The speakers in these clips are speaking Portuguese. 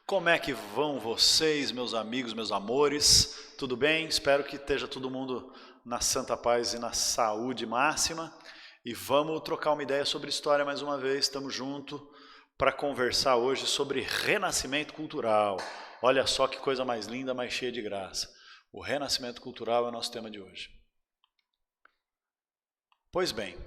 Como é que vão vocês, meus amigos, meus amores? Tudo bem? Espero que esteja todo mundo na santa paz e na saúde máxima. E vamos trocar uma ideia sobre história mais uma vez. Estamos juntos para conversar hoje sobre renascimento cultural. Olha só que coisa mais linda, mais cheia de graça. O renascimento cultural é o nosso tema de hoje. Pois bem,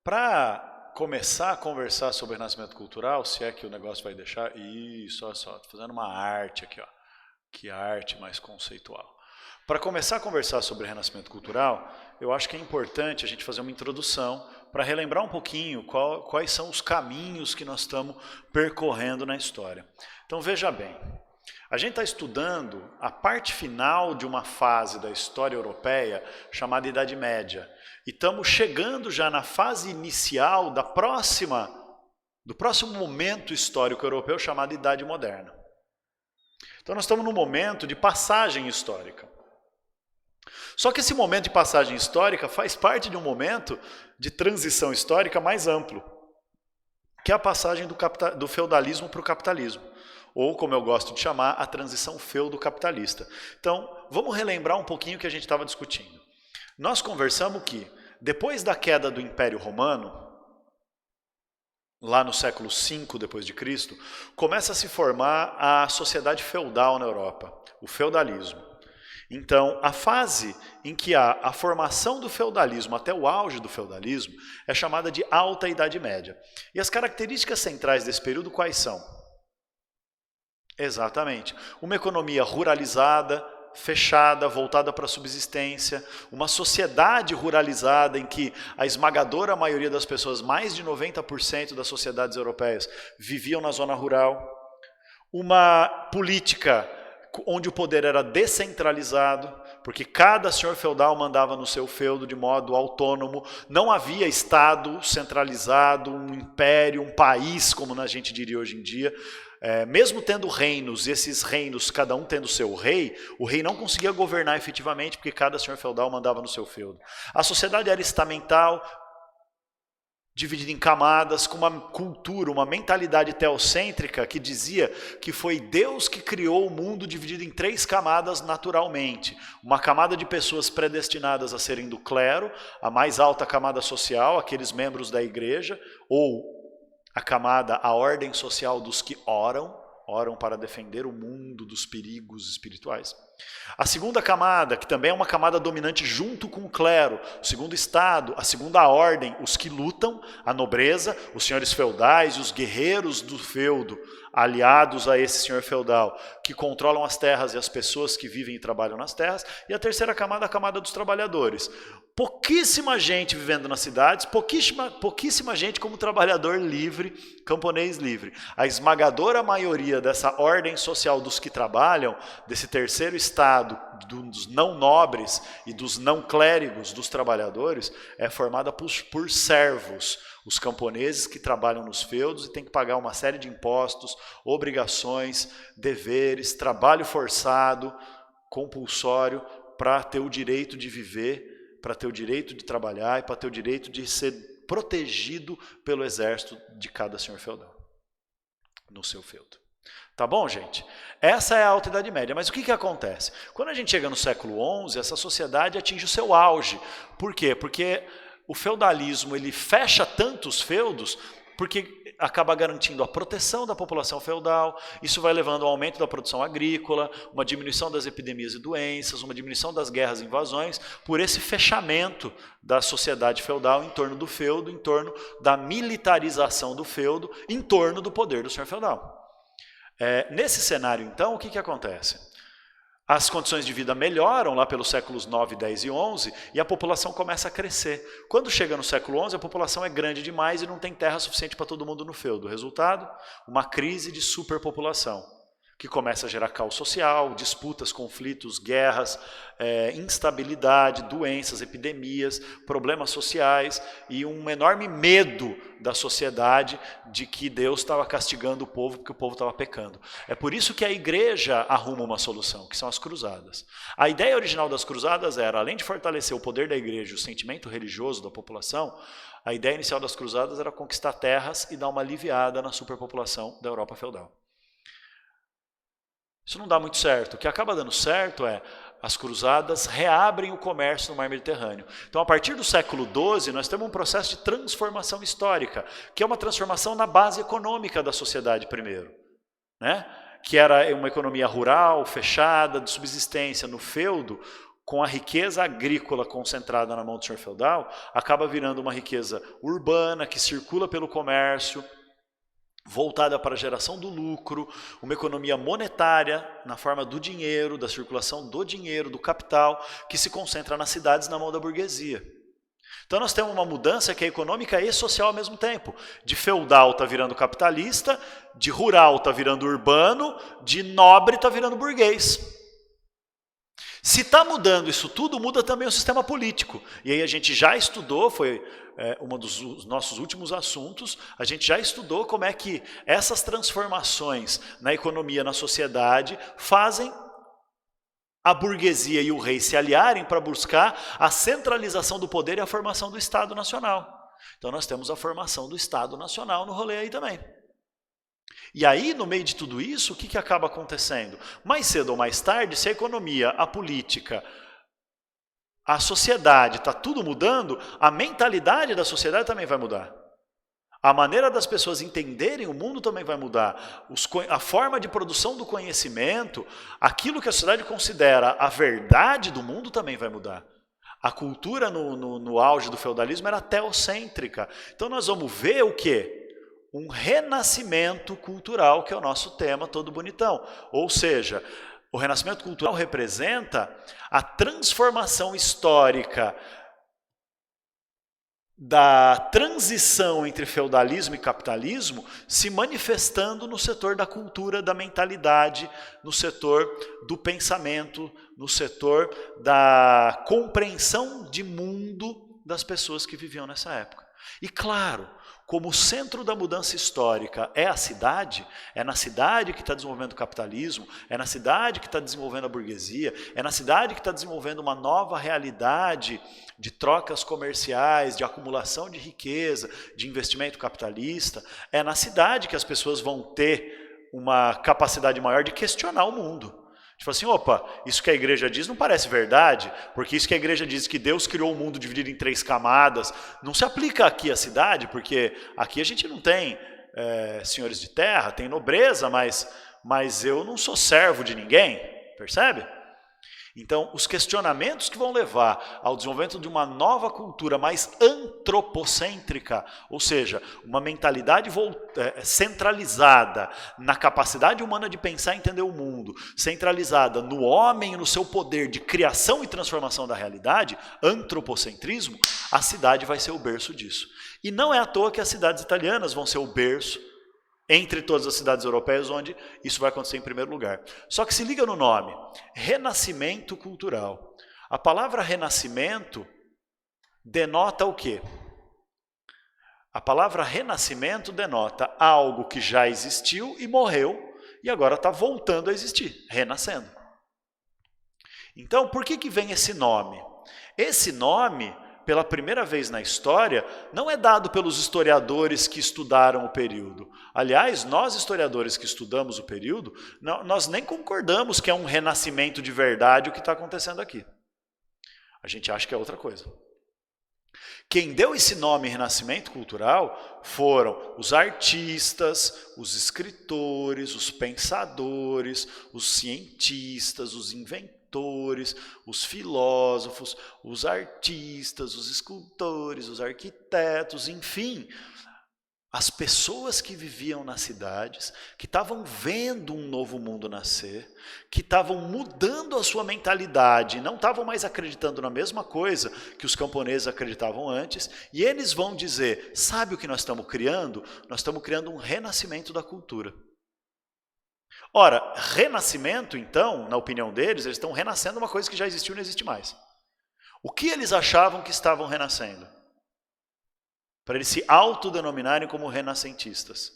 para começar a conversar sobre renascimento cultural, se é que o negócio vai deixar... Isso, olha só, estou fazendo uma arte aqui, ó. Que arte mais conceitual. Para começar a conversar sobre renascimento cultural, eu acho que é importante a gente fazer uma introdução para relembrar um pouquinho quais são os caminhos que nós estamos percorrendo na história. Então veja bem, a gente está estudando a parte final de uma fase da história europeia chamada Idade Média. E estamos chegando já na fase inicial do próximo momento histórico europeu chamado Idade Moderna. Então nós estamos num momento de passagem histórica. Só que esse momento de passagem histórica faz parte de um momento de transição histórica mais amplo, que é a passagem do feudalismo para o capitalismo. Ou, como eu gosto de chamar, a transição feudo-capitalista. Então, vamos relembrar um pouquinho o que a gente estava discutindo. Nós conversamos que, depois da queda do Império Romano, lá no século V depois de Cristo, começa a se formar a sociedade feudal na Europa, o feudalismo. Então, a fase em que há a formação do feudalismo até o auge do feudalismo é chamada de Alta Idade Média. E as características centrais desse período quais são? Exatamente. Uma economia ruralizada, fechada, voltada para a subsistência, uma sociedade ruralizada em que a esmagadora maioria das pessoas, mais de 90% das sociedades europeias, viviam na zona rural, uma política onde o poder era descentralizado, porque cada senhor feudal mandava no seu feudo de modo autônomo, não havia Estado centralizado, um império, um país, como a gente diria hoje em dia. Mesmo tendo reinos, esses reinos, cada um tendo seu rei, o rei não conseguia governar efetivamente, porque cada senhor feudal mandava no seu feudo. A sociedade era estamental, dividida em camadas, com uma cultura, uma mentalidade teocêntrica que dizia que foi Deus que criou o mundo dividido em 3 camadas naturalmente. Uma camada de pessoas predestinadas a serem do clero, a mais alta camada social, aqueles membros da igreja, ou a ordem social dos que oram para defender o mundo dos perigos espirituais. A segunda camada, que também é uma camada dominante junto com o clero, o segundo estado, a segunda ordem, os que lutam, a nobreza, os senhores feudais e os guerreiros do feudo, aliados a esse senhor feudal, que controlam as terras e as pessoas que vivem e trabalham nas terras, e a terceira camada, a camada dos trabalhadores. Pouquíssima gente vivendo nas cidades, pouquíssima gente como trabalhador livre, camponês livre. A esmagadora maioria dessa ordem social dos que trabalham, desse terceiro estado, dos não nobres e dos não clérigos, dos trabalhadores, é formada por servos, os camponeses que trabalham nos feudos e têm que pagar uma série de impostos, obrigações, deveres, trabalho forçado, compulsório, para ter o direito de viver, para ter o direito de trabalhar e para ter o direito de ser protegido pelo exército de cada senhor feudal, no seu feudo. Tá bom, gente? Essa é a Alta Idade Média. Mas o que acontece? Quando a gente chega no século XI, essa sociedade atinge o seu auge. Por quê? Porque o feudalismo ele fecha tantos feudos porque acaba garantindo a proteção da população feudal, isso vai levando ao aumento da produção agrícola, uma diminuição das epidemias e doenças, uma diminuição das guerras e invasões, por esse fechamento da sociedade feudal em torno do feudo, em torno da militarização do feudo, em torno do poder do senhor feudal. Nesse cenário, então, o que acontece? As condições de vida melhoram lá pelos séculos 9, 10 e 11 e a população começa a crescer. Quando chega no século 11, a população é grande demais e não tem terra suficiente para todo mundo no feudo. Resultado? Uma crise de superpopulação, que começa a gerar caos social, disputas, conflitos, guerras, instabilidade, doenças, epidemias, problemas sociais e um enorme medo da sociedade de que Deus estava castigando o povo porque o povo estava pecando. É por isso que a igreja arruma uma solução, que são as cruzadas. A ideia original das cruzadas era, além de fortalecer o poder da igreja e o sentimento religioso da população, a ideia inicial das cruzadas era conquistar terras e dar uma aliviada na superpopulação da Europa feudal. Isso não dá muito certo. O que acaba dando certo é as cruzadas reabrem o comércio no mar Mediterrâneo. Então, a partir do século XII, nós temos um processo de transformação histórica, que é uma transformação na base econômica da sociedade primeiro, né? Que era uma economia rural, fechada, de subsistência. No feudo, com a riqueza agrícola concentrada na mão do senhor feudal, acaba virando uma riqueza urbana, que circula pelo comércio, voltada para a geração do lucro, uma economia monetária na forma do dinheiro, da circulação do dinheiro, do capital, que se concentra nas cidades na mão da burguesia. Então nós temos uma mudança que é econômica e social ao mesmo tempo. De feudal está virando capitalista, de rural está virando urbano, de nobre está virando burguês. Se está mudando isso tudo, muda também o sistema político. E aí a gente já estudou, foi um dos nossos últimos assuntos, a gente já estudou como é que essas transformações na economia, na sociedade, fazem a burguesia e o rei se aliarem para buscar a centralização do poder e a formação do Estado Nacional. Então nós temos a formação do Estado Nacional no rolê aí também. E aí, no meio de tudo isso, o que acaba acontecendo? Mais cedo ou mais tarde, se a economia, a política, a sociedade está tudo mudando, a mentalidade da sociedade também vai mudar. A maneira das pessoas entenderem o mundo também vai mudar. A forma de produção do conhecimento, aquilo que a sociedade considera a verdade do mundo também vai mudar. A cultura no auge do feudalismo era teocêntrica. Então nós vamos ver o quê? Um renascimento cultural, que é o nosso tema todo bonitão. Ou seja, o renascimento cultural representa a transformação histórica da transição entre feudalismo e capitalismo se manifestando no setor da cultura, da mentalidade, no setor do pensamento, no setor da compreensão de mundo das pessoas que viviam nessa época. E claro, como o centro da mudança histórica é a cidade, é na cidade que está desenvolvendo o capitalismo, é na cidade que está desenvolvendo a burguesia, é na cidade que está desenvolvendo uma nova realidade de trocas comerciais, de acumulação de riqueza, de investimento capitalista, é na cidade que as pessoas vão ter uma capacidade maior de questionar o mundo. Tipo assim, opa, isso que a igreja diz não parece verdade, porque isso que a igreja diz que Deus criou o mundo dividido em 3 camadas, não se aplica aqui à cidade, porque aqui a gente não tem senhores de terra, tem nobreza, mas eu não sou servo de ninguém, percebe? Então, os questionamentos que vão levar ao desenvolvimento de uma nova cultura mais antropocêntrica, ou seja, uma mentalidade centralizada na capacidade humana de pensar e entender o mundo, centralizada no homem e no seu poder de criação e transformação da realidade, antropocentrismo, a cidade vai ser o berço disso. E não é à toa que as cidades italianas vão ser o berço entre todas as cidades europeias, onde isso vai acontecer em primeiro lugar. Só que se liga no nome, renascimento cultural. A palavra renascimento denota o quê? A palavra renascimento denota algo que já existiu e morreu, e agora está voltando a existir, renascendo. Então, por que vem esse nome? Esse nome, pela primeira vez na história, não é dado pelos historiadores que estudaram o período. Aliás, nós historiadores que estudamos o período, nós nem concordamos que é um renascimento de verdade o que está acontecendo aqui. A gente acha que é outra coisa. Quem deu esse nome renascimento cultural foram os artistas, os escritores, os pensadores, os cientistas, os inventores, os filósofos, os artistas, os escultores, os arquitetos, enfim, as pessoas que viviam nas cidades, que estavam vendo um novo mundo nascer, que estavam mudando a sua mentalidade, não estavam mais acreditando na mesma coisa que os camponeses acreditavam antes, e eles vão dizer, sabe o que nós estamos criando? Nós estamos criando um renascimento da cultura. Ora, renascimento, então, na opinião deles, eles estão renascendo uma coisa que já existiu e não existe mais. O que eles achavam que estavam renascendo? Para eles se autodenominarem como renascentistas.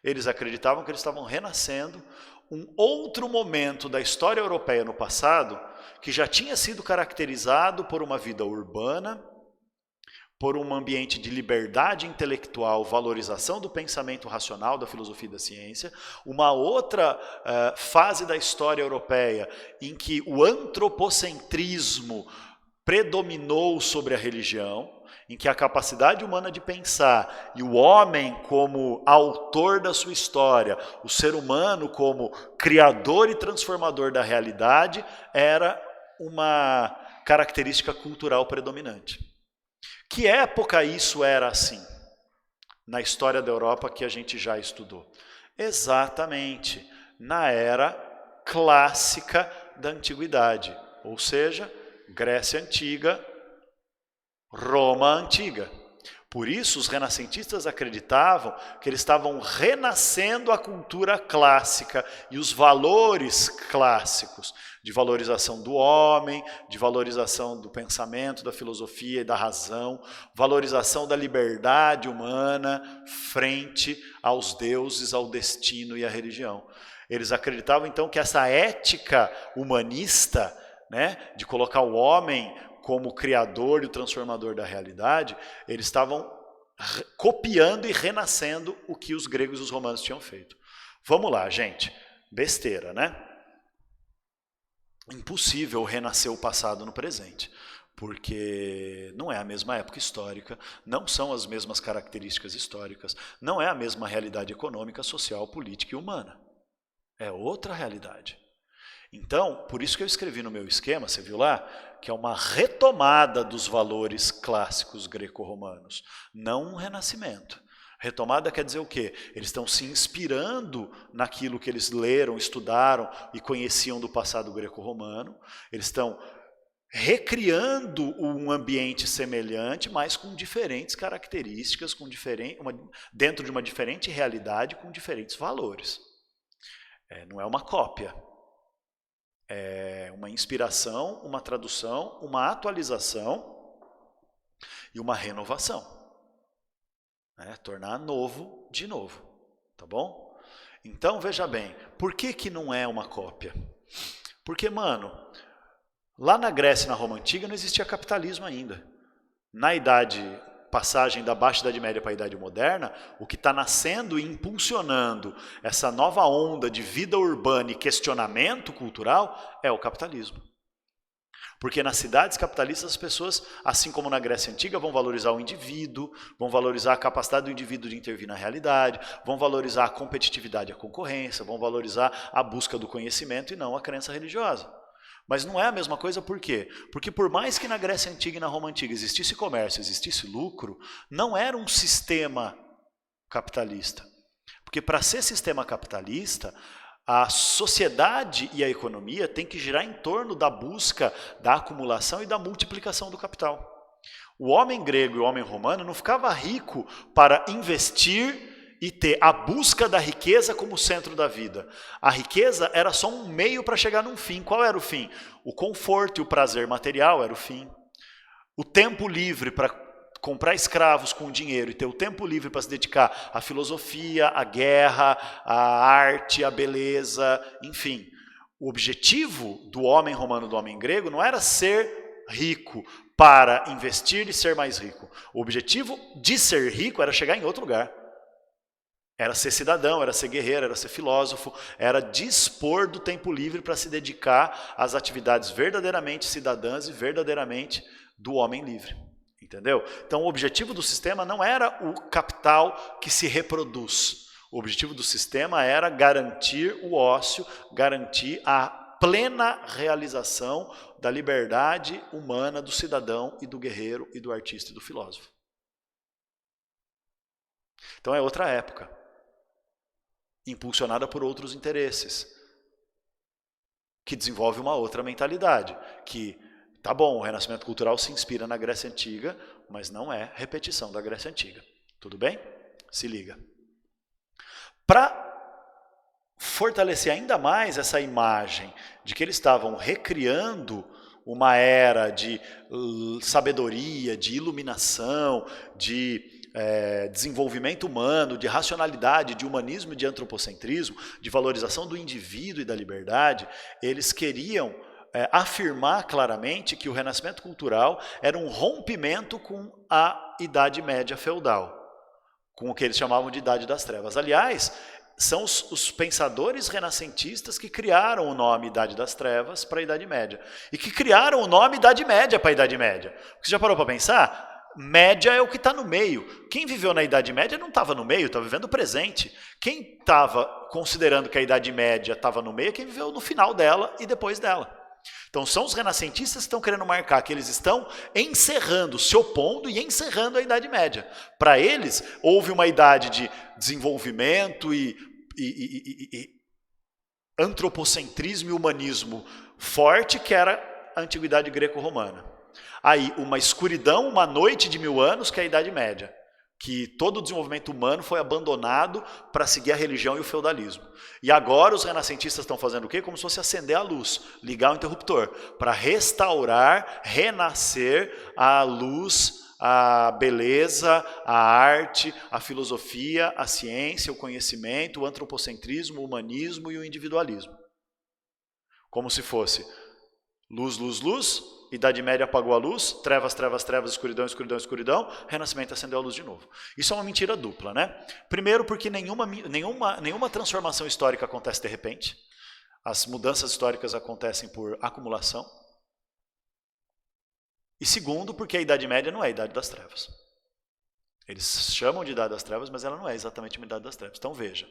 Eles acreditavam que eles estavam renascendo um outro momento da história europeia no passado, que já tinha sido caracterizado por uma vida urbana, por um ambiente de liberdade intelectual, valorização do pensamento racional, da filosofia e da ciência. Uma outra fase da história europeia em que o antropocentrismo predominou sobre a religião, em que a capacidade humana de pensar e o homem como autor da sua história, o ser humano como criador e transformador da realidade, era uma característica cultural predominante. Que época isso era assim? Na história da Europa que a gente já estudou. Exatamente, na era clássica da antiguidade, ou seja, Grécia Antiga, Roma Antiga. Por isso, os renascentistas acreditavam que eles estavam renascendo a cultura clássica e os valores clássicos de valorização do homem, de valorização do pensamento, da filosofia e da razão, valorização da liberdade humana frente aos deuses, ao destino e à religião. Eles acreditavam, então, que essa ética humanista, né, de colocar o homem como criador e o transformador da realidade, eles estavam copiando e renascendo o que os gregos e os romanos tinham feito. Vamos lá, gente. Besteira, né? Impossível renascer o passado no presente, porque não é a mesma época histórica, não são as mesmas características históricas, não é a mesma realidade econômica, social, política e humana. É outra realidade. Então, por isso que eu escrevi no meu esquema, você viu lá, que é uma retomada dos valores clássicos greco-romanos, não um renascimento. Retomada quer dizer o quê? Eles estão se inspirando naquilo que eles leram, estudaram e conheciam do passado greco-romano. Eles estão recriando um ambiente semelhante, mas com diferentes características, dentro de uma diferente realidade, com diferentes valores. Não é uma cópia. É uma inspiração, uma tradução, uma atualização e uma renovação. Tornar novo de novo, tá bom? Então, veja bem, por que não é uma cópia? Porque, mano, lá na Grécia e na Roma Antiga não existia capitalismo ainda. Na passagem da Baixa Idade Média para a Idade Moderna, o que está nascendo e impulsionando essa nova onda de vida urbana e questionamento cultural é o capitalismo. Porque nas cidades capitalistas as pessoas, assim como na Grécia Antiga, vão valorizar o indivíduo, vão valorizar a capacidade do indivíduo de intervir na realidade, vão valorizar a competitividade e a concorrência, vão valorizar a busca do conhecimento e não a crença religiosa. Mas não é a mesma coisa por quê? Porque por mais que na Grécia Antiga e na Roma Antiga existisse comércio, existisse lucro, não era um sistema capitalista. Porque para ser sistema capitalista, a sociedade e a economia têm que girar em torno da busca, da acumulação e da multiplicação do capital. O homem grego e o homem romano não ficava rico para investir e ter a busca da riqueza como centro da vida. A riqueza era só um meio para chegar num fim. Qual era o fim? O conforto e o prazer material era o fim. O tempo livre para comprar escravos com dinheiro e ter o tempo livre para se dedicar à filosofia, à guerra, à arte, à beleza, enfim. O objetivo do homem romano e do homem grego não era ser rico para investir e ser mais rico. O objetivo de ser rico era chegar em outro lugar. Era ser cidadão, era ser guerreiro, era ser filósofo, era dispor do tempo livre para se dedicar às atividades verdadeiramente cidadãs e verdadeiramente do homem livre. Entendeu? Então o objetivo do sistema não era o capital que se reproduz. O objetivo do sistema era garantir o ócio, garantir a plena realização da liberdade humana do cidadão e do guerreiro e do artista e do filósofo. Então é outra época, impulsionada por outros interesses, que desenvolve uma outra mentalidade, que, tá bom, o renascimento cultural se inspira na Grécia Antiga, mas não é repetição da Grécia Antiga. Tudo bem? Se liga. Para fortalecer ainda mais essa imagem de que eles estavam recriando uma era de sabedoria, de iluminação, de desenvolvimento humano, de racionalidade, de humanismo e de antropocentrismo, de valorização do indivíduo e da liberdade, eles queriam afirmar claramente que o renascimento cultural era um rompimento com a Idade Média feudal, com o que eles chamavam de Idade das Trevas. Aliás, são os pensadores renascentistas que criaram o nome Idade das Trevas para a Idade Média. E que criaram o nome Idade Média para a Idade Média. Você já parou para pensar? Média é o que está no meio. Quem viveu na Idade Média não estava no meio, estava vivendo o presente. Quem estava considerando que a Idade Média estava no meio é quem viveu no final dela e depois dela. Então são os renascentistas que estão querendo marcar que eles estão encerrando, se opondo e encerrando a Idade Média. Para eles, houve uma idade de desenvolvimento e antropocentrismo e humanismo forte, que era a antiguidade greco-romana. Aí uma escuridão, uma noite de 1000 anos, que é a Idade Média, que todo o desenvolvimento humano foi abandonado para seguir a religião e o feudalismo. E agora os renascentistas estão fazendo o quê? Como se fosse acender a luz, ligar o interruptor, para restaurar, renascer a luz, a beleza, a arte, a filosofia, a ciência, o conhecimento, o antropocentrismo, o humanismo e o individualismo. Como se fosse luz, luz, luz, Idade Média apagou a luz, trevas, trevas, trevas, escuridão, escuridão, escuridão, Renascimento acendeu a luz de novo. Isso é uma mentira dupla, né? Primeiro porque nenhuma transformação histórica acontece de repente. As mudanças históricas acontecem por acumulação. E segundo, porque a Idade Média não é a Idade das Trevas. Eles chamam de Idade das Trevas, mas ela não é exatamente uma Idade das Trevas. Então veja,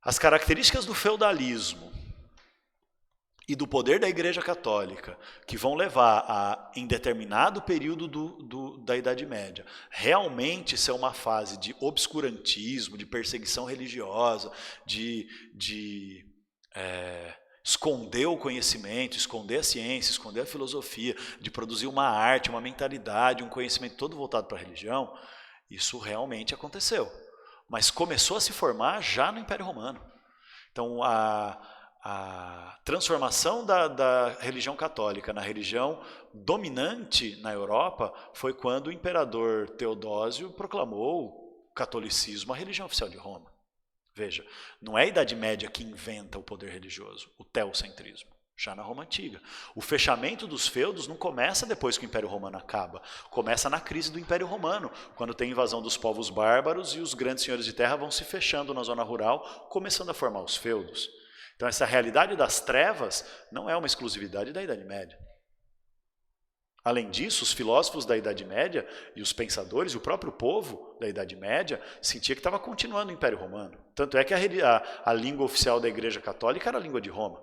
as características do feudalismo e do poder da Igreja Católica, que vão levar a, em determinado período da Idade Média, realmente ser uma fase de obscurantismo, de perseguição religiosa, de esconder o conhecimento, esconder a ciência, esconder a filosofia, de produzir uma arte, uma mentalidade, um conhecimento todo voltado para a religião, isso realmente aconteceu. Mas começou a se formar já no Império Romano. Então, a transformação da religião católica na religião dominante na Europa foi quando o imperador Teodósio proclamou o catolicismo a religião oficial de Roma. Veja, não é a Idade Média que inventa o poder religioso, o teocentrismo, já na Roma Antiga. O fechamento dos feudos não começa depois que o Império Romano acaba, começa na crise do Império Romano, quando tem invasão dos povos bárbaros e os grandes senhores de terra vão se fechando na zona rural, começando a formar os feudos. Então essa realidade das trevas não é uma exclusividade da Idade Média. Além disso, os filósofos da Idade Média e os pensadores, e o próprio povo da Idade Média, sentia que estava continuando o Império Romano. Tanto é que a língua oficial da Igreja Católica era a língua de Roma.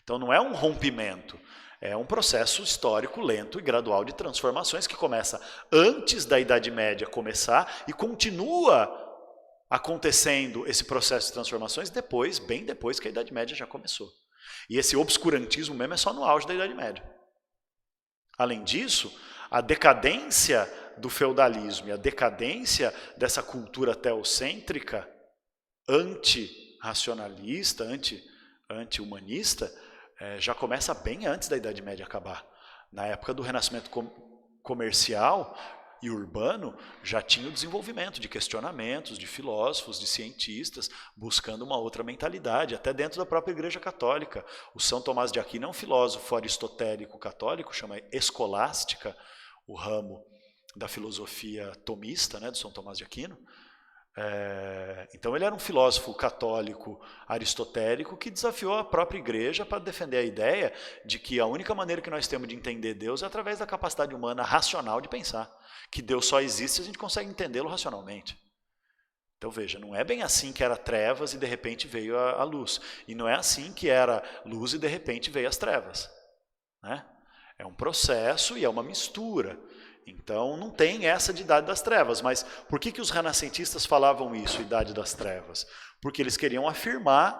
Então não é um rompimento, é um processo histórico lento e gradual de transformações que começa antes da Idade Média começar e continua acontecendo esse processo de transformações depois, bem depois que a Idade Média já começou. E esse obscurantismo mesmo é só no auge da Idade Média. Além disso, a decadência do feudalismo e a decadência dessa cultura teocêntrica, anti-racionalista, anti-humanista, já começa bem antes da Idade Média acabar. Na época do Renascimento comercial e urbano, já tinha o desenvolvimento de questionamentos, de filósofos, de cientistas, buscando uma outra mentalidade, até dentro da própria Igreja Católica. O São Tomás de Aquino é um filósofo aristotélico católico, chama escolástica, o ramo da filosofia tomista, né, do São Tomás de Aquino. Então ele era um filósofo católico aristotélico que desafiou a própria igreja para defender a ideia de que a única maneira que nós temos de entender Deus é através da capacidade humana racional de pensar, que Deus só existe se a gente consegue entendê-lo racionalmente. Então veja, não é bem assim que era trevas e de repente veio a luz, e não é assim que era luz e de repente veio as trevas, né? É um processo e é uma mistura. Então não tem essa de Idade das Trevas, mas por que os renascentistas falavam isso, Idade das Trevas? Porque eles queriam afirmar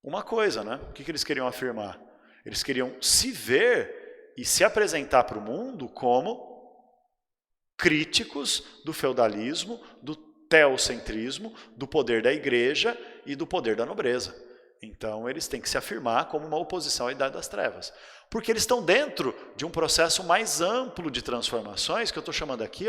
uma coisa, né? O que eles queriam afirmar? Eles queriam se ver e se apresentar para o mundo como críticos do feudalismo, do teocentrismo, do poder da igreja e do poder da nobreza. Então eles têm que se afirmar como uma oposição à Idade das Trevas. Porque eles estão dentro de um processo mais amplo de transformações, que eu estou chamando aqui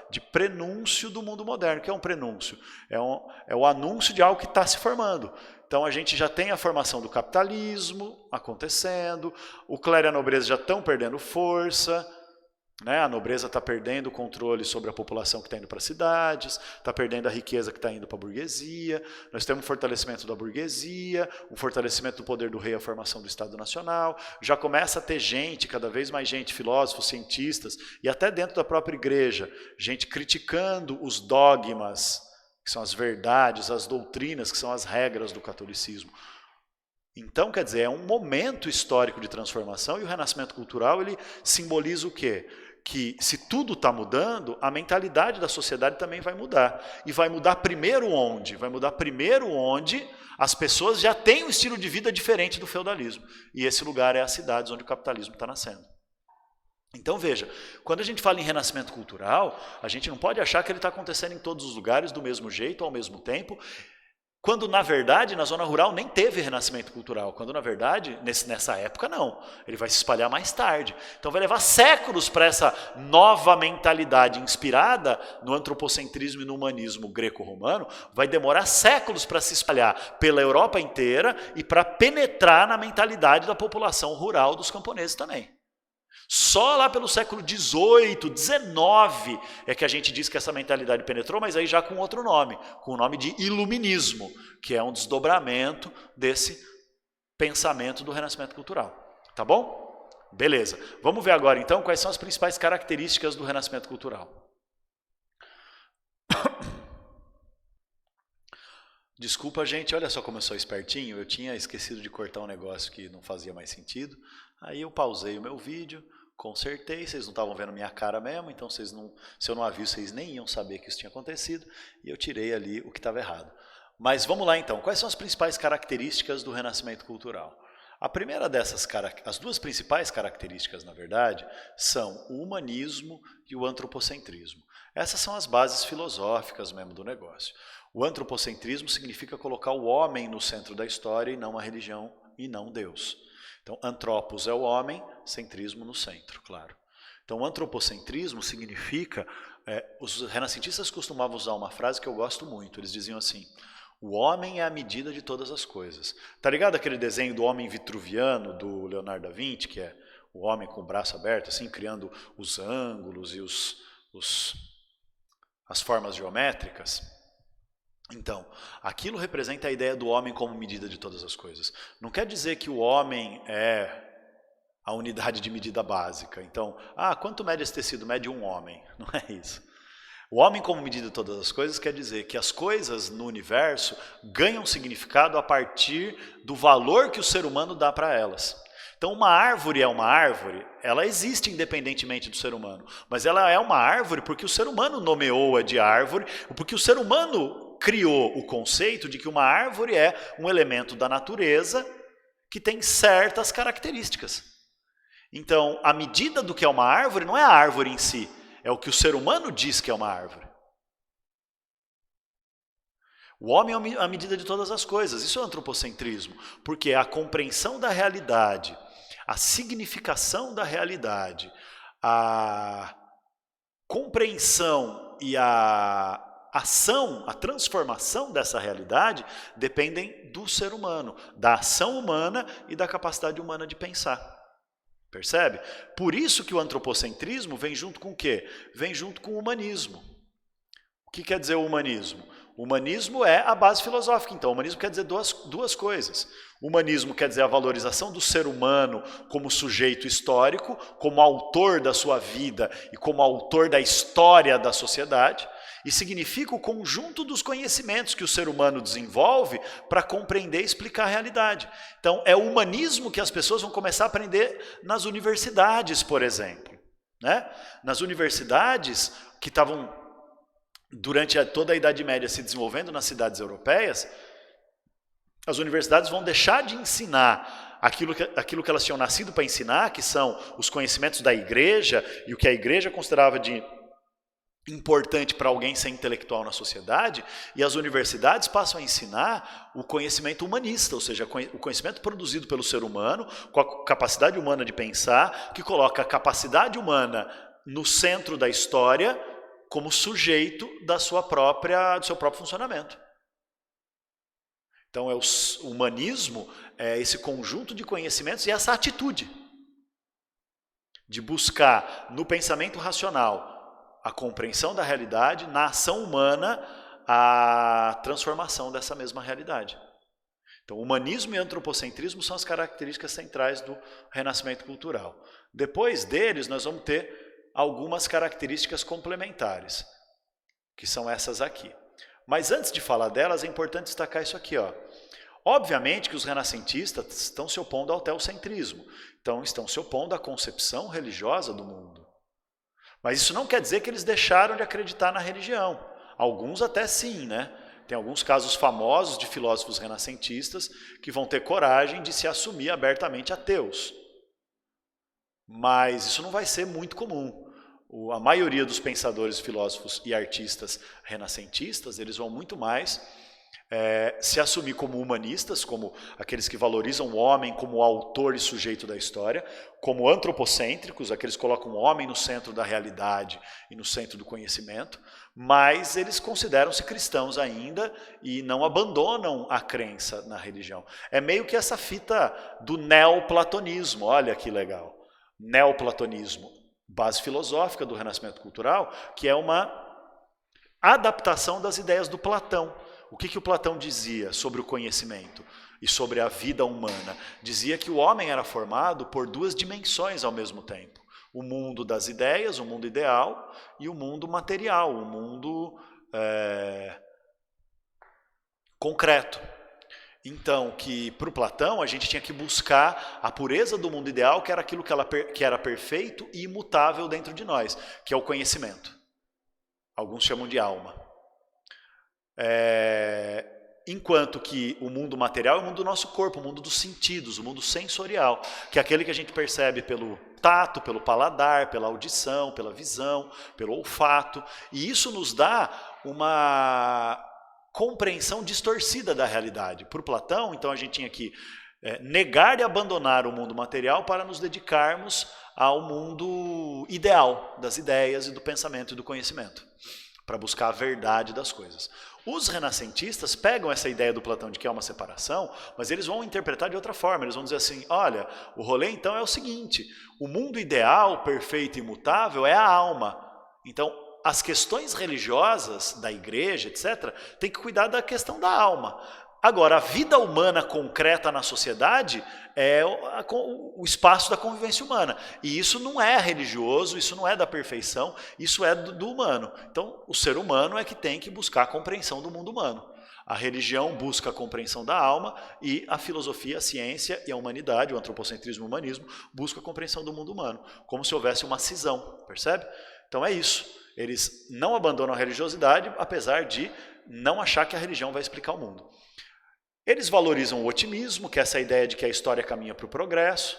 de prenúncio do mundo moderno. O que é um prenúncio? É o anúncio de algo que está se formando. Então a gente já tem a formação do capitalismo acontecendo, o clero e a nobreza já estão perdendo força, Né? A nobreza está perdendo o controle sobre a população que está indo para as cidades, está perdendo a riqueza que está indo para a burguesia. Nós temos um fortalecimento da burguesia, um fortalecimento do poder do rei, a formação do Estado Nacional. Já começa a ter gente, cada vez mais gente, filósofos, cientistas, e até dentro da própria igreja, gente criticando os dogmas, que são as verdades, as doutrinas, que são as regras do catolicismo. Então, quer dizer, é um momento histórico de transformação, e o renascimento cultural ele simboliza o quê? Que se tudo está mudando, a mentalidade da sociedade também vai mudar. E vai mudar primeiro onde? Vai mudar primeiro onde as pessoas já têm um estilo de vida diferente do feudalismo. E esse lugar é as cidades onde o capitalismo está nascendo. Então veja, quando a gente fala em renascimento cultural, a gente não pode achar que ele está acontecendo em todos os lugares do mesmo jeito, ao mesmo tempo, quando, na verdade, na zona rural nem teve renascimento cultural. Quando, na verdade, nessa época, não. Ele vai se espalhar mais tarde. Então, vai levar séculos para essa nova mentalidade inspirada no antropocentrismo e no humanismo greco-romano. Vai demorar séculos para se espalhar pela Europa inteira e para penetrar na mentalidade da população rural dos camponeses também. Só lá pelo século XVIII, XIX, é que a gente diz que essa mentalidade penetrou, mas aí já com outro nome, com o nome de iluminismo, que é um desdobramento desse pensamento do renascimento cultural. Tá bom? Beleza. Vamos ver agora, então, quais são as principais características do renascimento cultural. Desculpa, gente, olha só como eu sou espertinho, eu tinha esquecido de cortar um negócio que não fazia mais sentido, aí eu pausei o meu vídeo, consertei, vocês não estavam vendo minha cara mesmo, então se eu não aviso, vocês nem iam saber que isso tinha acontecido, e eu tirei ali o que estava errado. Mas vamos lá então, quais são as principais características do renascimento cultural? A primeira dessas, as duas principais características, na verdade, são o humanismo e o antropocentrismo. Essas são as bases filosóficas mesmo do negócio. O antropocentrismo significa colocar o homem no centro da história e não a religião e não Deus. Então, antropos é o homem, centrismo no centro, claro. Então, o antropocentrismo significa... os renascentistas costumavam usar uma frase que eu gosto muito. Eles diziam assim, o homem é a medida de todas as coisas. Tá ligado aquele desenho do homem vitruviano, do Leonardo da Vinci, que é o homem com o braço aberto, assim, criando os ângulos e as formas geométricas? Então, aquilo representa a ideia do homem como medida de todas as coisas. Não quer dizer que o homem é a unidade de medida básica. Então, quanto mede esse tecido? Mede um homem. Não é isso. O homem como medida de todas as coisas quer dizer que as coisas no universo ganham significado a partir do valor que o ser humano dá para elas. Então, uma árvore é uma árvore, ela existe independentemente do ser humano, mas ela é uma árvore porque o ser humano nomeou-a de árvore, porque o ser humano criou o conceito de que uma árvore é um elemento da natureza que tem certas características. Então, a medida do que é uma árvore não é a árvore em si, é o que o ser humano diz que é uma árvore. O homem é a medida de todas as coisas, isso é o antropocentrismo, porque a compreensão da realidade, a significação da realidade, a compreensão e a ação, a transformação dessa realidade dependem do ser humano, da ação humana e da capacidade humana de pensar. Percebe? Por isso que o antropocentrismo vem junto com o quê? Vem junto com o humanismo. O que quer dizer o humanismo? O humanismo é a base filosófica, então o humanismo quer dizer duas coisas. O humanismo quer dizer a valorização do ser humano como sujeito histórico, como autor da sua vida e como autor da história da sociedade, e significa o conjunto dos conhecimentos que o ser humano desenvolve para compreender e explicar a realidade. Então é o humanismo que as pessoas vão começar a aprender nas universidades, por exemplo. Né? Nas universidades que estavam durante toda a Idade Média se desenvolvendo nas cidades europeias, as universidades vão deixar de ensinar aquilo que elas tinham nascido para ensinar, que são os conhecimentos da igreja e o que a igreja considerava de importante para alguém ser intelectual na sociedade, e as universidades passam a ensinar o conhecimento humanista, ou seja, o conhecimento produzido pelo ser humano, com a capacidade humana de pensar, que coloca a capacidade humana no centro da história como sujeito do seu próprio funcionamento. Então, o humanismo é esse conjunto de conhecimentos e essa atitude. de buscar no pensamento racional a compreensão da realidade, na ação humana a transformação dessa mesma realidade. Então, humanismo e antropocentrismo são as características centrais do renascimento cultural. Depois deles, nós vamos ter algumas características complementares, que são essas aqui. Mas antes de falar delas, é importante destacar isso aqui, ó. Obviamente que os renascentistas estão se opondo ao teocentrismo, então estão se opondo à concepção religiosa do mundo. Mas isso não quer dizer que eles deixaram de acreditar na religião. Alguns até sim, né? Tem alguns casos famosos de filósofos renascentistas que vão ter coragem de se assumir abertamente ateus. Mas isso não vai ser muito comum. A maioria dos pensadores, filósofos e artistas renascentistas, eles vão muito mais se assumir como humanistas, como aqueles que valorizam o homem como autor e sujeito da história, como antropocêntricos, aqueles que colocam o homem no centro da realidade e no centro do conhecimento, mas eles consideram-se cristãos ainda e não abandonam a crença na religião. É meio que essa fita do neoplatonismo, olha que legal. Neoplatonismo, base filosófica do renascimento cultural, que é uma adaptação das ideias do Platão. O que o Platão dizia sobre o conhecimento e sobre a vida humana? Dizia que o homem era formado por duas dimensões ao mesmo tempo. O mundo das ideias, o mundo ideal, e o mundo material, o mundo concreto. Então, que para o Platão a gente tinha que buscar a pureza do mundo ideal, que era aquilo que era perfeito e imutável dentro de nós, que é o conhecimento. Alguns chamam de alma. Enquanto que o mundo material é o mundo do nosso corpo, o mundo dos sentidos, o mundo sensorial, que é aquele que a gente percebe pelo tato, pelo paladar, pela audição, pela visão, pelo olfato, e isso nos dá uma compreensão distorcida da realidade. Por Platão, então a gente tinha que negar e abandonar o mundo material para nos dedicarmos ao mundo ideal das ideias e do pensamento e do conhecimento, para buscar a verdade das coisas. Os renascentistas pegam essa ideia do Platão de que é uma separação, mas eles vão interpretar de outra forma. Eles vão dizer assim, olha, o rolê então é o seguinte, o mundo ideal, perfeito e imutável é a alma. Então, as questões religiosas da igreja, etc., tem que cuidar da questão da alma. Agora, a vida humana concreta na sociedade é o espaço da convivência humana. E isso não é religioso, isso não é da perfeição, isso é do humano. Então, o ser humano é que tem que buscar a compreensão do mundo humano. A religião busca a compreensão da alma e a filosofia, a ciência e a humanidade, o antropocentrismo e o humanismo, buscam a compreensão do mundo humano, como se houvesse uma cisão, percebe? Então é isso. Eles não abandonam a religiosidade, apesar de não achar que a religião vai explicar o mundo. Eles valorizam o otimismo, que é essa ideia de que a história caminha para o progresso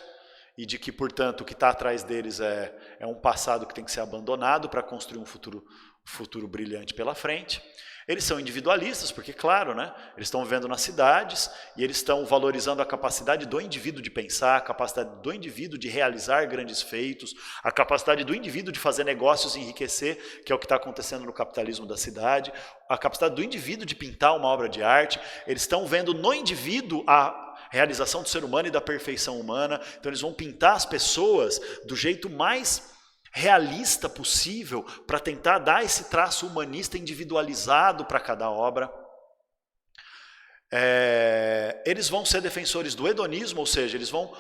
e de que, portanto, o que está atrás deles é um passado que tem que ser abandonado para construir um futuro brilhante pela frente. Eles são individualistas, porque, claro, né, eles estão vivendo nas cidades e eles estão valorizando a capacidade do indivíduo de pensar, a capacidade do indivíduo de realizar grandes feitos, a capacidade do indivíduo de fazer negócios e enriquecer, que é o que está acontecendo no capitalismo da cidade, a capacidade do indivíduo de pintar uma obra de arte. Eles estão vendo no indivíduo a realização do ser humano e da perfeição humana, então eles vão pintar as pessoas do jeito mais realista possível para tentar dar esse traço humanista individualizado para cada obra. Eles vão ser defensores do hedonismo, ou seja, eles vão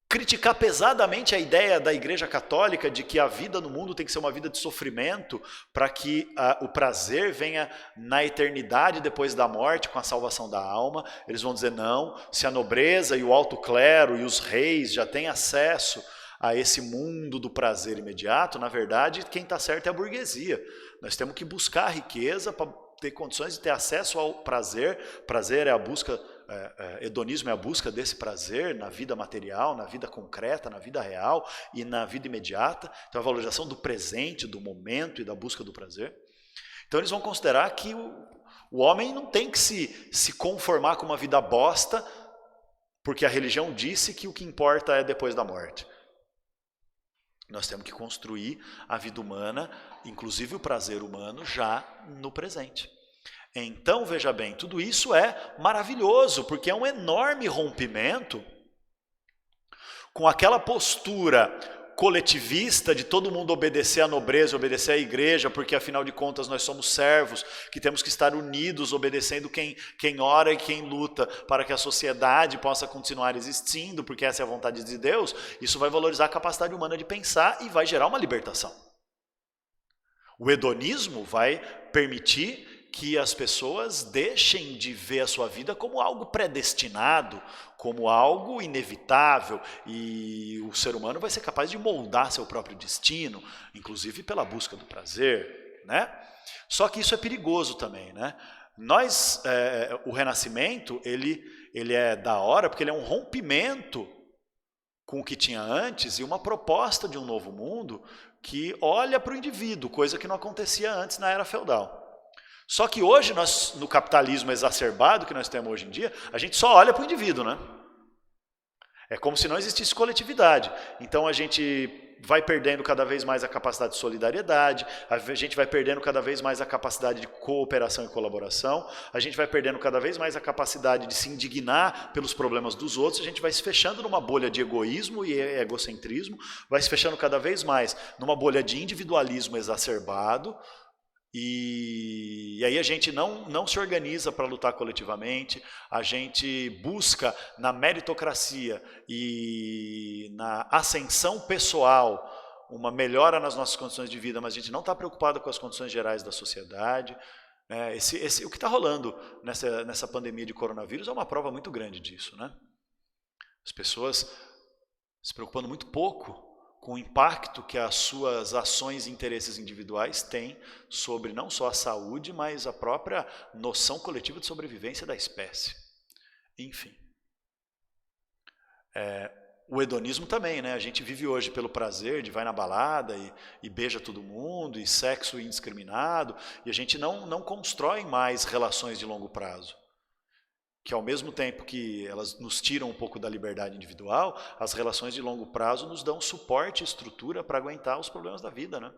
criticar pesadamente a ideia da Igreja Católica de que a vida no mundo tem que ser uma vida de sofrimento para que o prazer venha na eternidade depois da morte com a salvação da alma. Eles vão dizer não, se a nobreza e o alto clero e os reis já têm acesso a esse mundo do prazer imediato, na verdade, quem está certo é a burguesia. Nós temos que buscar a riqueza para ter condições de ter acesso ao prazer. Prazer é a busca, hedonismo é a busca desse prazer na vida material, na vida concreta, na vida real e na vida imediata. Então, a valorização do presente, do momento e da busca do prazer. Então, eles vão considerar que o homem não tem que se conformar com uma vida bosta, porque a religião disse que o que importa é depois da morte. Nós temos que construir a vida humana, inclusive o prazer humano, já no presente. Então, veja bem, tudo isso é maravilhoso, porque é um enorme rompimento com aquela postura coletivista de todo mundo obedecer à nobreza, obedecer à igreja, porque afinal de contas nós somos servos, que temos que estar unidos, obedecendo quem ora e quem luta para que a sociedade possa continuar existindo, porque essa é a vontade de Deus, isso vai valorizar a capacidade humana de pensar e vai gerar uma libertação. O hedonismo vai permitir que as pessoas deixem de ver a sua vida como algo predestinado, como algo inevitável, e o ser humano vai ser capaz de moldar seu próprio destino, inclusive pela busca do prazer, né? Só que isso é perigoso também, né? O Renascimento, ele é da hora porque ele é um rompimento com o que tinha antes e uma proposta de um novo mundo que olha para o indivíduo, coisa que não acontecia antes na era feudal. Só que hoje, no capitalismo exacerbado que nós temos hoje em dia, a gente só olha para o indivíduo, né? É como se não existisse coletividade. Então a gente vai perdendo cada vez mais a capacidade de solidariedade, a gente vai perdendo cada vez mais a capacidade de cooperação e colaboração, a gente vai perdendo cada vez mais a capacidade de se indignar pelos problemas dos outros, a gente vai se fechando numa bolha de egoísmo e egocentrismo, vai se fechando cada vez mais numa bolha de individualismo exacerbado, e aí a gente não se organiza para lutar coletivamente, a gente busca na meritocracia e na ascensão pessoal uma melhora nas nossas condições de vida, mas a gente não está preocupado com as condições gerais da sociedade. O que está rolando nessa pandemia de coronavírus é uma prova muito grande disso, né? As pessoas se preocupando muito pouco com o impacto que as suas ações e interesses individuais têm sobre não só a saúde, mas a própria noção coletiva de sobrevivência da espécie. Enfim. O hedonismo também, né? A gente vive hoje pelo prazer de vai na balada e beija todo mundo, e sexo indiscriminado, e a gente não constrói mais relações de longo prazo. Que ao mesmo tempo que elas nos tiram um pouco da liberdade individual, as relações de longo prazo nos dão suporte e estrutura para aguentar os problemas da vida, né?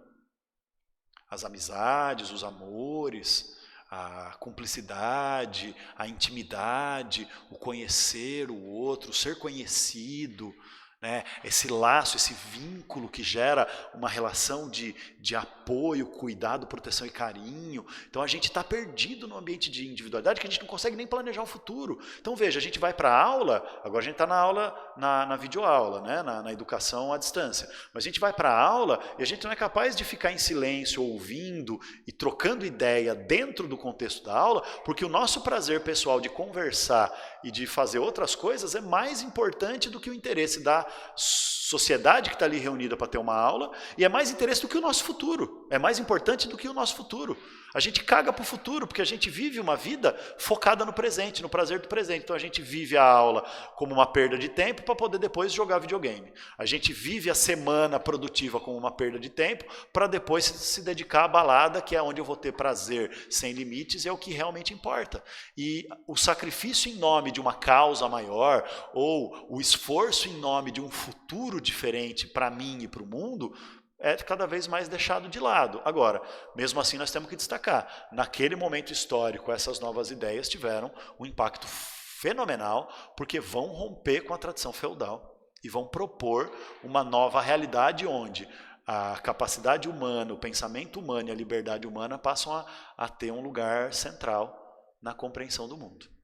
As amizades, os amores, a cumplicidade, a intimidade, o conhecer o outro, o ser conhecido, né? Esse laço, esse vínculo que gera uma relação de apoio, cuidado, proteção e carinho. Então a gente está perdido no ambiente de individualidade que a gente não consegue nem planejar o futuro. Então veja, a gente vai para a aula, agora a gente está na aula, na videoaula, né? na educação à distância, mas a gente vai para a aula e a gente não é capaz de ficar em silêncio, ouvindo e trocando ideia dentro do contexto da aula, porque o nosso prazer pessoal de conversar e de fazer outras coisas é mais importante do que o interesse da sociedade que está ali reunida para ter uma aula, e é mais interesse do que o nosso futuro, é mais importante do que o nosso futuro. A gente caga para o futuro, porque a gente vive uma vida focada no presente, no prazer do presente. Então a gente vive a aula como uma perda de tempo para poder depois jogar videogame. A gente vive a semana produtiva como uma perda de tempo para depois se dedicar à balada, que é onde eu vou ter prazer sem limites, e é o que realmente importa. E o sacrifício em nome de uma causa maior, ou o esforço em nome de um futuro diferente para mim e para o mundo, é cada vez mais deixado de lado. Agora, mesmo assim nós temos que destacar, naquele momento histórico, essas novas ideias tiveram um impacto fenomenal, porque vão romper com a tradição feudal e vão propor uma nova realidade onde a capacidade humana, o pensamento humano e a liberdade humana passam a ter um lugar central na compreensão do mundo.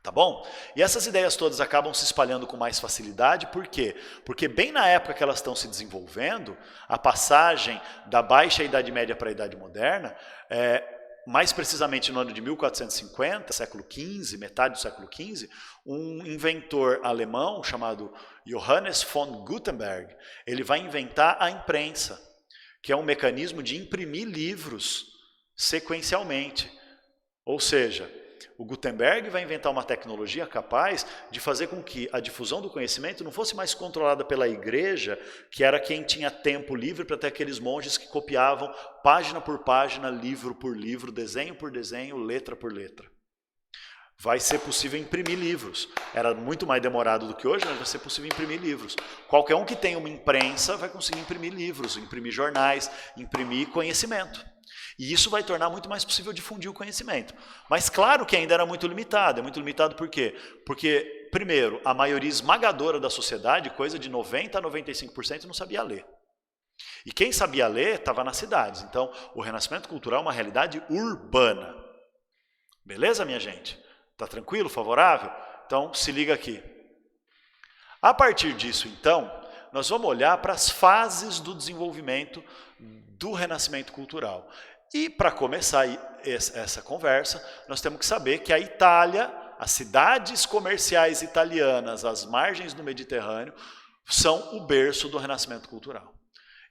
Tá bom? E essas ideias todas acabam se espalhando com mais facilidade, por quê? Porque bem na época que elas estão se desenvolvendo, a passagem da baixa Idade Média para a Idade Moderna, mais precisamente no ano de 1450, século XV, metade do século XV, um inventor alemão chamado Johannes von Gutenberg, ele vai inventar a imprensa, que é um mecanismo de imprimir livros sequencialmente. Ou seja, o Gutenberg vai inventar uma tecnologia capaz de fazer com que a difusão do conhecimento não fosse mais controlada pela igreja, que era quem tinha tempo livre para ter aqueles monges que copiavam página por página, livro por livro, desenho por desenho, letra por letra. Vai ser possível imprimir livros. Era muito mais demorado do que hoje, mas vai ser possível imprimir livros. Qualquer um que tenha uma imprensa vai conseguir imprimir livros, imprimir jornais, imprimir conhecimento. E isso vai tornar muito mais possível difundir o conhecimento. Mas claro que ainda era muito limitado. É muito limitado por quê? Porque, primeiro, a maioria esmagadora da sociedade, coisa de 90% a 95%, não sabia ler. E quem sabia ler estava nas cidades. Então, o renascimento cultural é uma realidade urbana. Beleza, minha gente? Tá tranquilo? Favorável? Então, se liga aqui. A partir disso, então, nós vamos olhar para as fases do desenvolvimento do renascimento cultural. E para começar essa conversa, nós temos que saber que a Itália, as cidades comerciais italianas, às margens do Mediterrâneo, são o berço do renascimento cultural.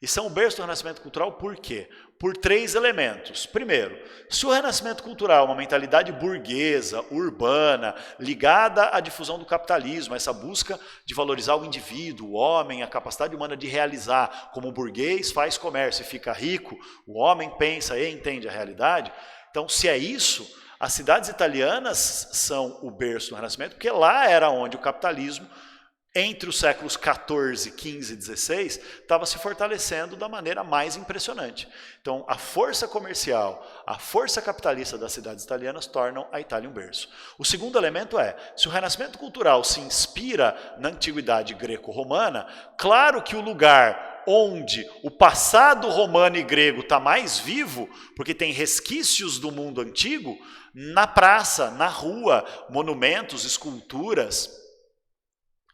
E são o berço do renascimento cultural por quê? Por 3 elementos. Primeiro, se o renascimento cultural é uma mentalidade burguesa, urbana, ligada à difusão do capitalismo, essa busca de valorizar o indivíduo, o homem, a capacidade humana de realizar, como o burguês faz comércio e fica rico, o homem pensa e entende a realidade. Então, se é isso, as cidades italianas são o berço do renascimento, porque lá era onde o capitalismo, entre os séculos XIV, XV e XVI, estava se fortalecendo da maneira mais impressionante. Então, a força comercial, a força capitalista das cidades italianas tornam a Itália um berço. O segundo elemento é, se o renascimento cultural se inspira na antiguidade greco-romana, claro que o lugar onde o passado romano e grego está mais vivo, porque tem resquícios do mundo antigo, na praça, na rua, monumentos, esculturas.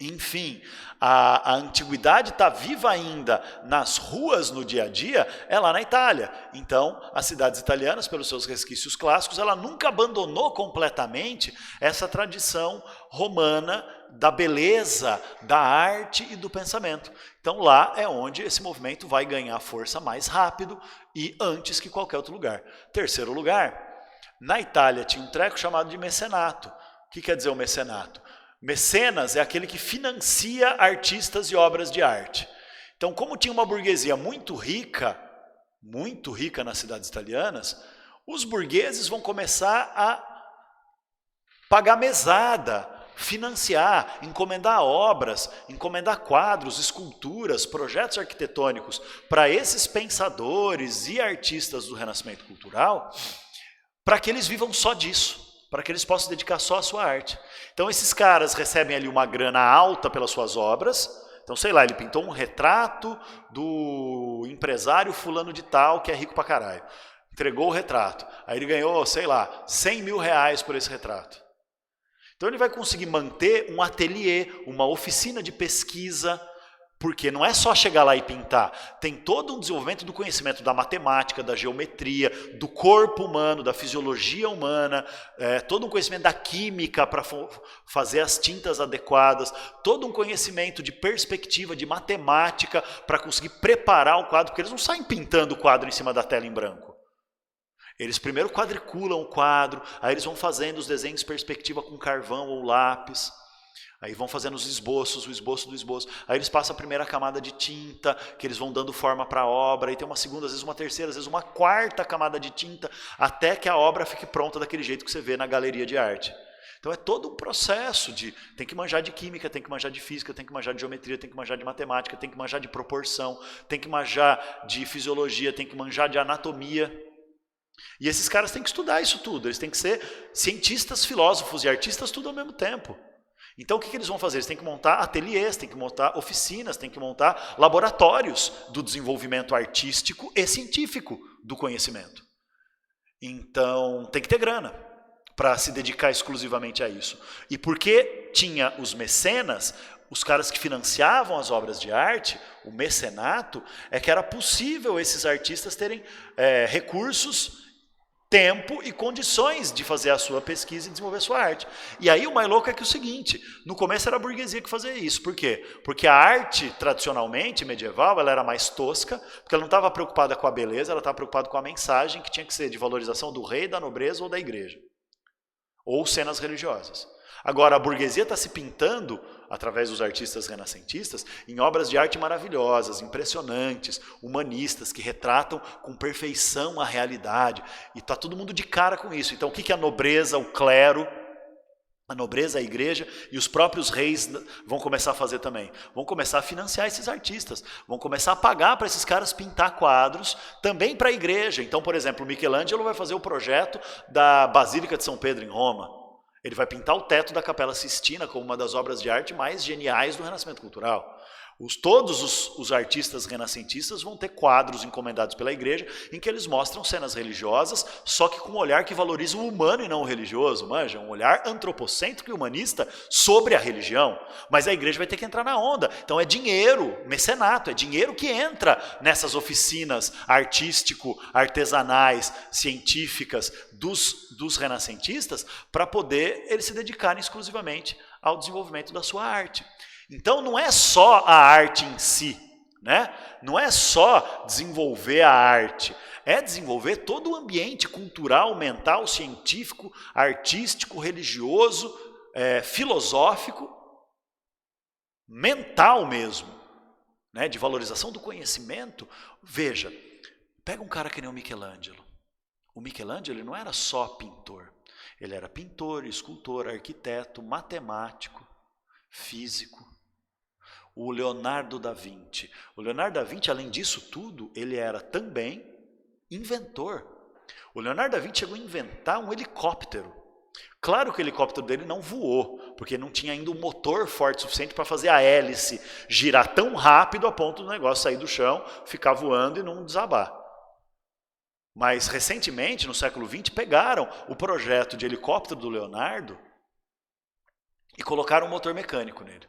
Enfim, a antiguidade está viva ainda nas ruas no dia a dia, é lá na Itália. Então, as cidades italianas, pelos seus resquícios clássicos, ela nunca abandonou completamente essa tradição romana da beleza, da arte e do pensamento. Então, lá é onde esse movimento vai ganhar força mais rápido e antes que qualquer outro lugar. Terceiro lugar, na Itália tinha um treco chamado de mecenato. O que quer dizer o mecenato? Mecenas é aquele que financia artistas e obras de arte. Então, como tinha uma burguesia muito rica nas cidades italianas, os burgueses vão começar a pagar mesada, financiar, encomendar obras, encomendar quadros, esculturas, projetos arquitetônicos para esses pensadores e artistas do renascimento cultural, para que eles vivam só disso, para que eles possam se dedicar só à sua arte. Então esses caras recebem ali uma grana alta pelas suas obras. Então, sei lá, ele pintou um retrato do empresário fulano de tal, que é rico pra caralho. Entregou o retrato. Aí ele ganhou, sei lá, 100 mil reais por esse retrato. Então ele vai conseguir manter um ateliê, uma oficina de pesquisa, porque não é só chegar lá e pintar, tem todo um desenvolvimento do conhecimento da matemática, da geometria, do corpo humano, da fisiologia humana, todo um conhecimento da química para fazer as tintas adequadas, todo um conhecimento de perspectiva, de matemática para conseguir preparar o quadro, porque eles não saem pintando o quadro em cima da tela em branco. Eles primeiro quadriculam o quadro, aí eles vão fazendo os desenhos de perspectiva com carvão ou lápis. Aí vão fazendo os esboços, o esboço do esboço. Aí eles passam a primeira camada de tinta, que eles vão dando forma para a obra. Aí tem uma segunda, às vezes uma terceira, às vezes uma quarta camada de tinta, até que a obra fique pronta daquele jeito que você vê na galeria de arte. Então é todo um processo de... Tem que manjar de química, tem que manjar de física, tem que manjar de geometria, tem que manjar de matemática, tem que manjar de proporção, tem que manjar de fisiologia, tem que manjar de anatomia. E esses caras têm que estudar isso tudo. Eles têm que ser cientistas, filósofos e artistas tudo ao mesmo tempo. Então o que eles vão fazer? Eles têm que montar ateliês, têm que montar oficinas, têm que montar laboratórios do desenvolvimento artístico e científico do conhecimento. Então tem que ter grana para se dedicar exclusivamente a isso. E porque tinha os mecenas, os caras que financiavam as obras de arte, o mecenato, é que era possível esses artistas terem recursos, tempo e condições de fazer a sua pesquisa e desenvolver a sua arte. E aí o mais louco é que é o seguinte, no começo era a burguesia que fazia isso. Por quê? Porque a arte, tradicionalmente, medieval, ela era mais tosca, porque ela não estava preocupada com a beleza, ela estava preocupada com a mensagem que tinha que ser de valorização do rei, da nobreza ou da igreja. Ou cenas religiosas. Agora, a burguesia está se pintando, através dos artistas renascentistas, em obras de arte maravilhosas, impressionantes, humanistas, que retratam com perfeição a realidade. E está todo mundo de cara com isso. Então, o que é a nobreza, o clero A nobreza, a igreja e os próprios reis vão começar a fazer também. Vão começar a financiar esses artistas. Vão começar a pagar para esses caras pintar quadros também para a igreja. Então, por exemplo, o Michelangelo vai fazer o projeto da Basílica de São Pedro em Roma. Ele vai pintar o teto da Capela Sistina como uma das obras de arte mais geniais do Renascimento Cultural. Todos os artistas renascentistas vão ter quadros encomendados pela igreja em que eles mostram cenas religiosas, só que com um olhar que valoriza o humano e não o religioso, manja? Um olhar antropocêntrico e humanista sobre a religião. Mas a igreja vai ter que entrar na onda. Então é dinheiro, mecenato, é dinheiro que entra nessas oficinas artístico-artesanais, científicas dos renascentistas para poder eles se dedicarem exclusivamente ao desenvolvimento da sua arte. Então não é só a arte em si, né? Não é só desenvolver a arte, é desenvolver todo o ambiente cultural, mental, científico, artístico, religioso, filosófico, mental mesmo, né? De valorização do conhecimento. Veja, pega um cara que nem o Michelangelo. O Michelangelo ele não era só pintor, ele era pintor, escultor, arquiteto, matemático, físico. O Leonardo da Vinci. O Leonardo da Vinci, além disso tudo, ele era também inventor. O Leonardo da Vinci chegou a inventar um helicóptero. Claro que o helicóptero dele não voou, porque não tinha ainda um motor forte o suficiente para fazer a hélice girar tão rápido a ponto do negócio sair do chão, ficar voando e não desabar. Mas recentemente, no século XX, pegaram o projeto de helicóptero do Leonardo e colocaram um motor mecânico nele.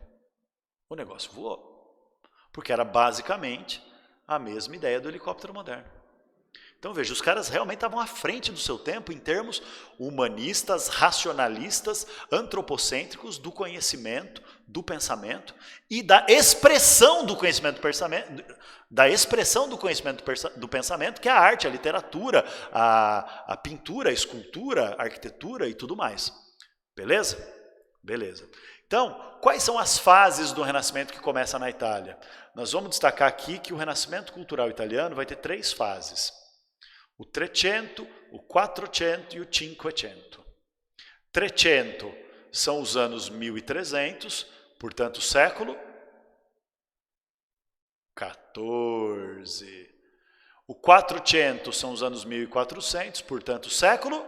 O negócio voou, porque era basicamente a mesma ideia do helicóptero moderno. Então veja, os caras realmente estavam à frente do seu tempo em termos humanistas, racionalistas, antropocêntricos do conhecimento, do pensamento e da expressão do conhecimento do pensamento, que é a arte, a literatura, a pintura, a escultura, a arquitetura e tudo mais. Beleza? Beleza. Então, quais são as fases do Renascimento que começa na Itália? Nós vamos destacar aqui que o Renascimento cultural italiano vai ter 3 fases. O Trecento, o Quattrocento e o Cinquecento. Trecento são os anos 1300, portanto, século XIV. O Quattrocento são os anos 1400, portanto, século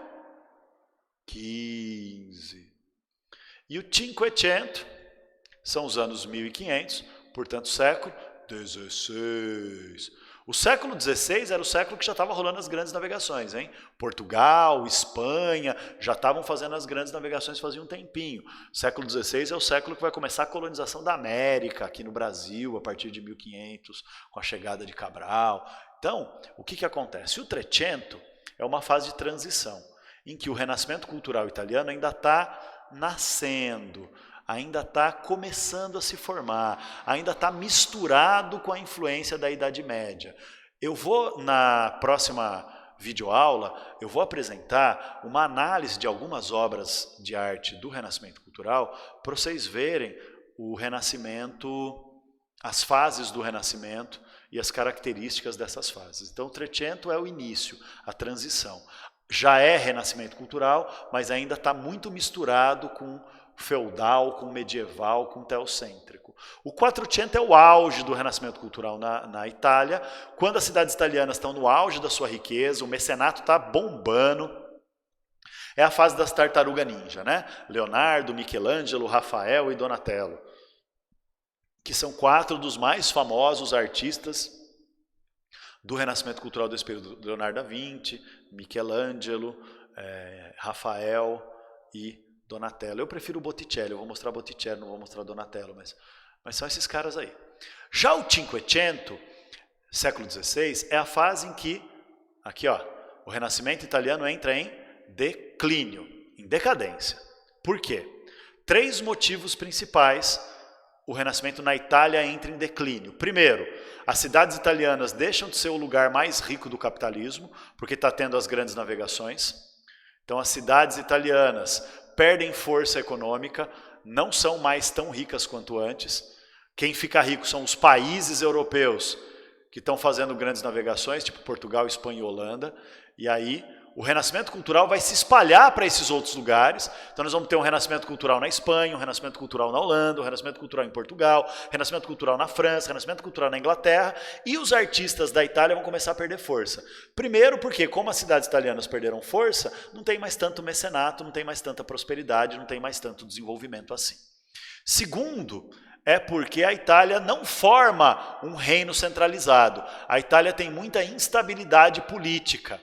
XV. E o Cinquecento são os anos 1500, portanto, século XVI. O século XVI era o século que já estava rolando as grandes navegações, hein? Portugal, Espanha, já estavam fazendo as grandes navegações fazia um tempinho. O século XVI é o século que vai começar a colonização da América, aqui no Brasil, a partir de 1500, com a chegada de Cabral. Então, o que acontece? O Trecento é uma fase de transição, em que o renascimento cultural italiano ainda está nascendo, ainda está começando a se formar, ainda está misturado com a influência da Idade Média. Eu vou, na próxima videoaula, eu vou apresentar uma análise de algumas obras de arte do Renascimento Cultural para vocês verem o Renascimento, as fases do Renascimento e as características dessas fases. Então, o Trecento é o início, a transição. Já é Renascimento Cultural, mas ainda está muito misturado com feudal, com medieval, com teocêntrico. O Quattrocento é o auge do Renascimento Cultural na Itália, quando as cidades italianas estão no auge da sua riqueza, o mecenato está bombando. É a fase das tartarugas ninja, né? Leonardo, Michelangelo, Rafael e Donatello, que são 4 dos mais famosos artistas do Renascimento Cultural desse período: Leonardo da Vinci, Michelangelo, Rafael e Donatello. Eu prefiro o Botticelli, eu vou mostrar Botticelli, não vou mostrar Donatello, mas são esses caras aí. Já o Cinquecento, século XVI, é a fase em que, aqui ó, o Renascimento italiano entra em declínio, em decadência. Por quê? 3 motivos principais o Renascimento na Itália entra em declínio. Primeiro, as cidades italianas deixam de ser o lugar mais rico do capitalismo, porque está tendo as grandes navegações. Então as cidades italianas perdem força econômica, não são mais tão ricas quanto antes. Quem fica rico são os países europeus que estão fazendo grandes navegações, tipo Portugal, Espanha e Holanda. E aí o renascimento cultural vai se espalhar para esses outros lugares. Então nós vamos ter um renascimento cultural na Espanha, um renascimento cultural na Holanda, um renascimento cultural em Portugal, renascimento cultural na França, renascimento cultural na Inglaterra, e os artistas da Itália vão começar a perder força. Primeiro porque, como as cidades italianas perderam força, não tem mais tanto mecenato, não tem mais tanta prosperidade, não tem mais tanto desenvolvimento assim. Segundo, é porque a Itália não forma um reino centralizado. A Itália tem muita instabilidade política.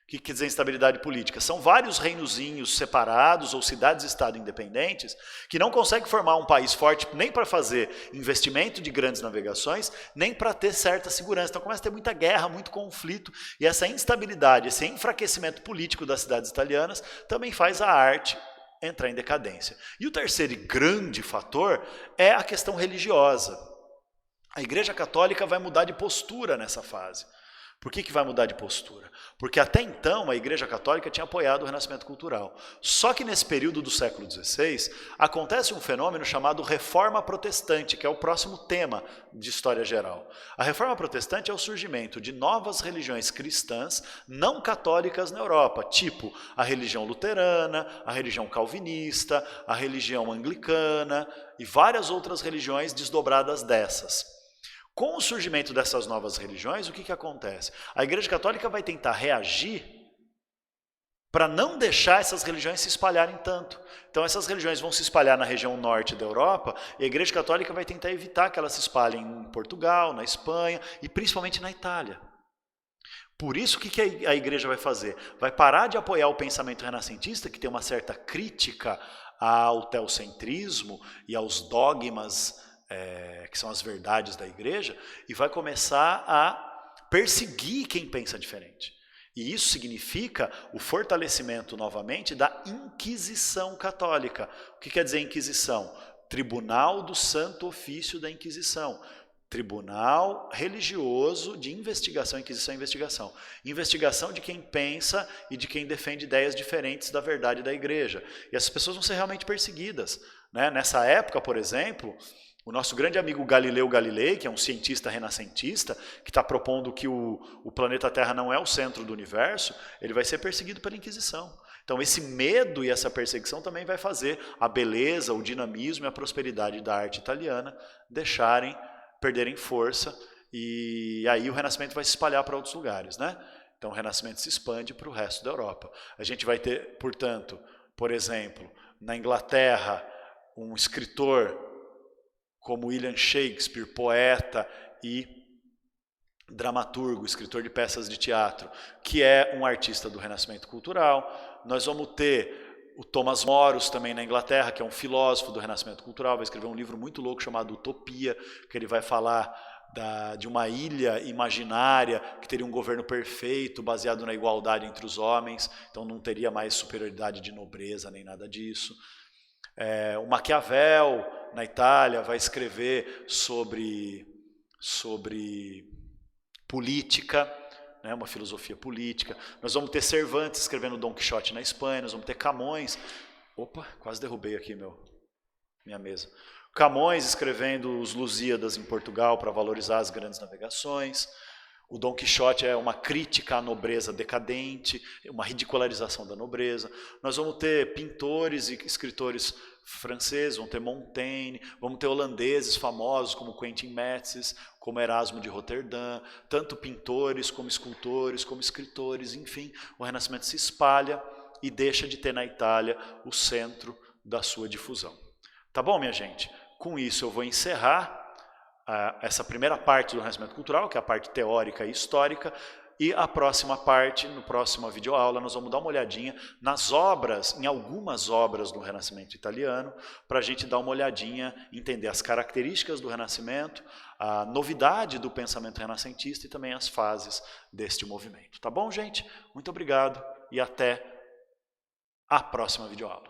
O que quer dizer instabilidade política? São vários reinozinhos separados ou cidades-estado independentes que não conseguem formar um país forte nem para fazer investimento de grandes navegações, nem para ter certa segurança. Então começa a ter muita guerra, muito conflito, e essa instabilidade, esse enfraquecimento político das cidades italianas também faz a arte entrar em decadência. E o terceiro e grande fator é a questão religiosa. A Igreja Católica vai mudar de postura nessa fase. Por que vai mudar de postura? Porque até então a Igreja Católica tinha apoiado o renascimento cultural. Só que nesse período do século XVI, acontece um fenômeno chamado Reforma Protestante, que é o próximo tema de história geral. A Reforma Protestante é o surgimento de novas religiões cristãs não católicas na Europa, tipo a religião luterana, a religião calvinista, a religião anglicana e várias outras religiões desdobradas dessas. Com o surgimento dessas novas religiões, o que acontece? A Igreja Católica vai tentar reagir para não deixar essas religiões se espalharem tanto. Então essas religiões vão se espalhar na região norte da Europa e a Igreja Católica vai tentar evitar que elas se espalhem em Portugal, na Espanha e principalmente na Itália. Por isso, o que a Igreja vai fazer? Vai parar de apoiar o pensamento renascentista, que tem uma certa crítica ao teocentrismo e aos dogmas que são as verdades da igreja, e vai começar a perseguir quem pensa diferente. E isso significa o fortalecimento, novamente, da Inquisição Católica. O que quer dizer Inquisição? Tribunal do Santo Ofício da Inquisição. Tribunal religioso de investigação, Inquisição é investigação. Investigação de quem pensa e de quem defende ideias diferentes da verdade da igreja. E essas pessoas vão ser realmente perseguidas. Nessa época, por exemplo, o nosso grande amigo Galileu Galilei, que é um cientista renascentista, que está propondo que o planeta Terra não é o centro do universo, ele vai ser perseguido pela Inquisição. Então esse medo e essa perseguição também vai fazer a beleza, o dinamismo e a prosperidade da arte italiana perderem força, e aí o Renascimento vai se espalhar para outros lugares, Então o Renascimento se expande para o resto da Europa. A gente vai ter, portanto, por exemplo, na Inglaterra, um escritor como William Shakespeare, poeta e dramaturgo, escritor de peças de teatro, que é um artista do Renascimento cultural. Nós vamos ter o Thomas Moros também na Inglaterra, que é um filósofo do Renascimento cultural, vai escrever um livro muito louco chamado Utopia, que ele vai falar de uma ilha imaginária que teria um governo perfeito, baseado na igualdade entre os homens, então não teria mais superioridade de nobreza nem nada disso. O Maquiavel, na Itália, vai escrever sobre política, uma filosofia política. Nós vamos ter Cervantes escrevendo Dom Quixote na Espanha, nós vamos ter Camões. Opa, quase derrubei aqui minha mesa. Camões escrevendo os Lusíadas em Portugal para valorizar as grandes navegações. O Dom Quixote é uma crítica à nobreza decadente, uma ridicularização da nobreza. Nós vamos ter pintores e escritores franceses, vamos ter Montaigne, vamos ter holandeses famosos como Quentin Metzges, como Erasmo de Roterdã, tanto pintores como escultores, como escritores, enfim, o Renascimento se espalha e deixa de ter na Itália o centro da sua difusão. Tá bom, minha gente? Com isso eu vou encerrar essa primeira parte do Renascimento Cultural, que é a parte teórica e histórica, e a próxima parte, no próximo videoaula, nós vamos dar uma olhadinha em algumas obras do Renascimento italiano, para a gente dar uma olhadinha, entender as características do Renascimento, a novidade do pensamento renascentista e também as fases deste movimento. Tá bom, gente? Muito obrigado e até a próxima videoaula.